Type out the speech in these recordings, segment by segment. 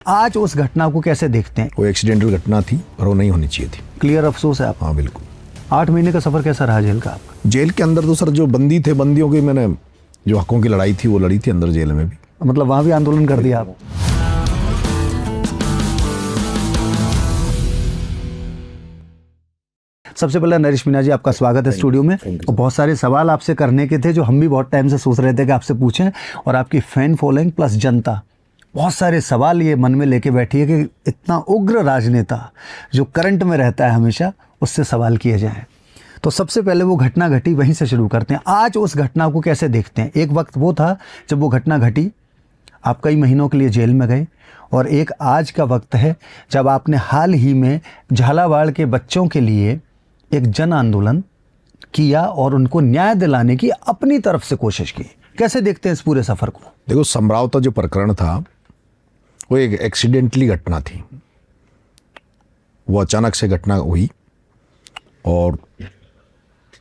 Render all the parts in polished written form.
आज उस घटना को कैसे देखते हैं? वो एक्सीडेंटल घटना थी और वो नहीं होनी चाहिए थी। क्लियर अफसोस है आप? हाँ बिल्कुल। 8 महीने का सफर कैसा रहा जेल का आपका? जेल के अंदर तो सर जो बंदी थे, बंदियों की मैंने जो हकों की लड़ाई थी वो लड़ी थी अंदर जेल में भी। मतलब वहां भी आंदोलन कर दिया आप? सबसे पहले नरेश मीणा जी, आपका स्वागत है स्टूडियो में। और बहुत सारे सवाल आपसे करने के थे जो हम भी बहुत टाइम से सोच रहे थे कि आपसे पूछें, और आपकी फैन फॉलोइंग प्लस जनता बहुत सारे सवाल ये मन में लेके बैठी है कि इतना उग्र राजनेता जो करंट में रहता है हमेशा, उससे सवाल किए जाएं। तो सबसे पहले वो घटना घटी, वहीं से शुरू करते हैं। आज उस घटना को कैसे देखते हैं? एक वक्त वो था जब वो घटना घटी, आप कई महीनों के लिए जेल में गए, और एक आज का वक्त है जब आपने हाल ही में झालावाड़ के बच्चों के लिए एक जन आंदोलन किया और उनको न्याय दिलाने की अपनी तरफ से कोशिश की। कैसे देखते हैं इस पूरे सफ़र को? देखो, समरावता जो प्रकरण था वो एक एक्सीडेंटली घटना थी। वो अचानक से घटना हुई और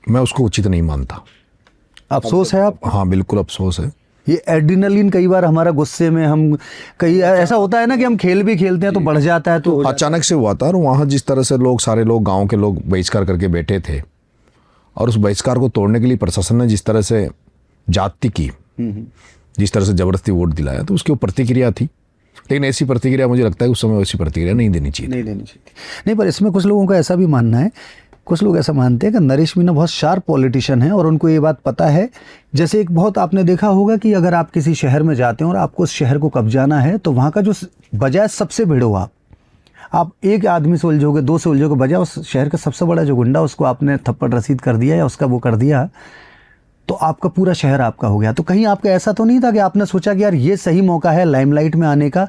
मैं उसको उचित नहीं मानता। अफसोस है आप? हाँ बिल्कुल अफसोस है। ये एड्रेनलिन कई बार हमारा गुस्से में, हम कई ऐसा होता है ना कि हम खेल भी खेलते हैं तो बढ़ जाता है, तो अचानक से हुआ था। और वहाँ जिस तरह से लोग, सारे लोग, गांव के लोग बहिष्कार करके बैठे थे, और उस बहिष्कार को तोड़ने के लिए प्रशासन ने जिस तरह से जाति की, जिस तरह से जबरदस्ती वोट दिलाया, तो उसकी वो प्रतिक्रिया थी। लेकिन ऐसी प्रतिक्रिया मुझे लगता है उस समय ऐसी प्रतिक्रिया नहीं देनी चाहिए। नहीं देनी चाहिए। नहीं, पर इसमें कुछ लोगों का ऐसा भी मानना है, कुछ लोग ऐसा मानते हैं कि नरेश मीणा बहुत शार्प पॉलिटिशियन है और उनको ये बात पता है। जैसे एक बहुत आपने देखा होगा कि अगर आप किसी शहर में जाते हैं और आपको उस शहर को कब्जाना है, तो वहाँ का जो बजाय सबसे भिड़ो आप एक आदमी से उलझोगे, 2 से उलझोगे, बजाय उस शहर का सबसे बड़ा जो गुंडा, उसको आपने थप्पड़ रसीद कर दिया या उसका वो कर दिया, तो आपका पूरा शहर आपका हो गया। तो कहीं आपका ऐसा तो नहीं था कि आपने सोचा कि यार ये सही मौका है लाइमलाइट में आने का?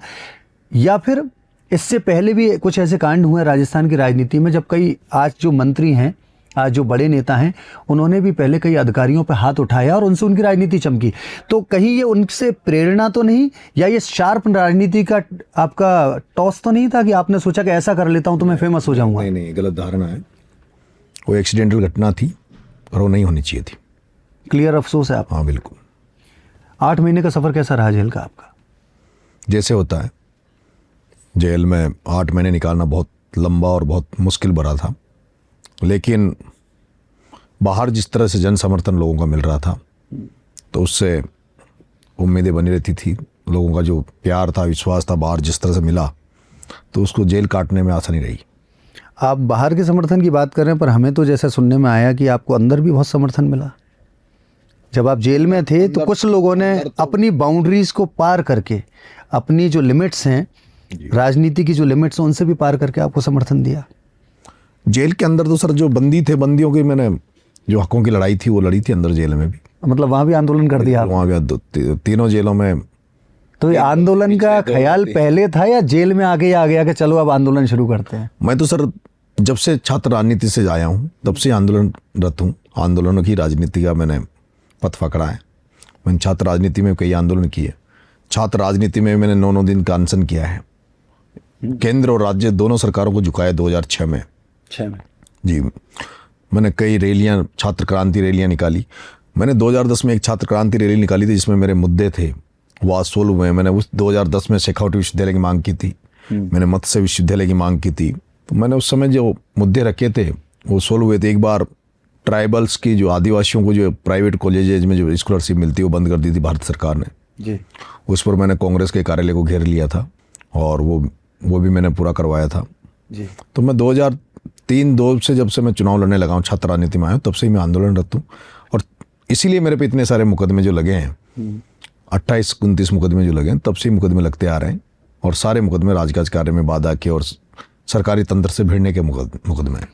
या फिर इससे पहले भी कुछ ऐसे कांड हुए राजस्थान की राजनीति में जब कई आज जो मंत्री हैं, आज जो बड़े नेता हैं, उन्होंने भी पहले कई अधिकारियों पर हाथ उठाया और उनसे उनकी राजनीति चमकी। तो कहीं ये उनसे प्रेरणा तो नहीं, या ये शार्प राजनीति का आपका टॉस तो नहीं था कि आपने सोचा कि ऐसा कर लेता हूं तो मैं फेमस हो जाऊंगा? नहीं, गलत धारणा है। वो एक्सीडेंटल घटना थी और वो नहीं होनी चाहिए थी। क्लियर अफसोस है आप? हाँ बिल्कुल। 8 महीने का सफ़र कैसा रहा जेल का आपका? जैसे होता है जेल में 8 महीने निकालना बहुत लंबा और बहुत मुश्किल भरा था, लेकिन बाहर जिस तरह से जन समर्थन लोगों का मिल रहा था, तो उससे उम्मीदें बनी रहती थी। लोगों का जो प्यार था, विश्वास था, बाहर जिस तरह से मिला, तो उसको जेल काटने में आसानी रही। आप बाहर के समर्थन की बात कर रहे हैं, पर हमें तो जैसा सुनने में आया कि आपको अंदर भी बहुत समर्थन मिला। जब आप जेल में थे तो कुछ लोगों ने अपनी बाउंड्रीज को पार करके, अपनी जो लिमिट्स हैं, राजनीति की जो लिमिट्स हैं, उनसे भी पार करके आपको समर्थन दिया। जेल के अंदर तो सर जो बंदी थे, बंदियों की मैंने जो हकों की लड़ाई थी वो लड़ी थी अंदर जेल में भी। मतलब वहाँ भी आंदोलन कर दिया? वहाँ भी तीनों जेलों में। तो ये आंदोलन का ख्याल पहले था या जेल में आके आ गया कि चलो अब आंदोलन शुरू करते हैं? मैं तो सर जब से छात्र राजनीति से आया हूँ तब से आंदोलनरत हूँ। आंदोलनों की राजनीति का मैंने पथ पकड़ा है। मैंने छात्र राजनीति में कई आंदोलन किए। छात्र राजनीति में मैंने 9 दिन का अनशन किया है। केंद्र और राज्य दोनों सरकारों को झुकाया 2006 में। जी, मैंने कई रैलियां, छात्र क्रांति रैलियां निकाली। मैंने 2010 में एक छात्र क्रांति रैली निकाली थी जिसमें मेरे मुद्दे थे वो आज सोल्व हुए। मैंने उस 2010 में शेखावटी विश्वविद्यालय की मांग की थी, मैंने मत्स्य विश्वविद्यालय की मांग की थी। तो मैंने उस समय जो मुद्दे रखे थे वो सोल्व हुए थे। एक बार ट्राइबल्स की, जो आदिवासियों को जो प्राइवेट कॉलेजेज में जो स्कॉलरशिप मिलती है वो बंद कर दी थी भारत सरकार ने जी। उस पर मैंने कांग्रेस के कार्यालय को घेर लिया था और वो भी मैंने पूरा करवाया था जी। तो मैं 2003-2 से जब से मैं चुनाव लड़ने लगा हूँ, छात्र राजनीति में आया हूँ, तब से ही मैं आंदोलनरत हूँ। और इसीलिए मेरे पे इतने सारे मुकदमे जो लगे हैं, 28-29 मुकदमे जो लगे हैं, तब से ही मुकदमे लगते आ रहे हैं। और सारे मुकदमे राजकाज कार्य में बाधा के और सरकारी तंत्र से भिड़ने के मुकदमे हैं।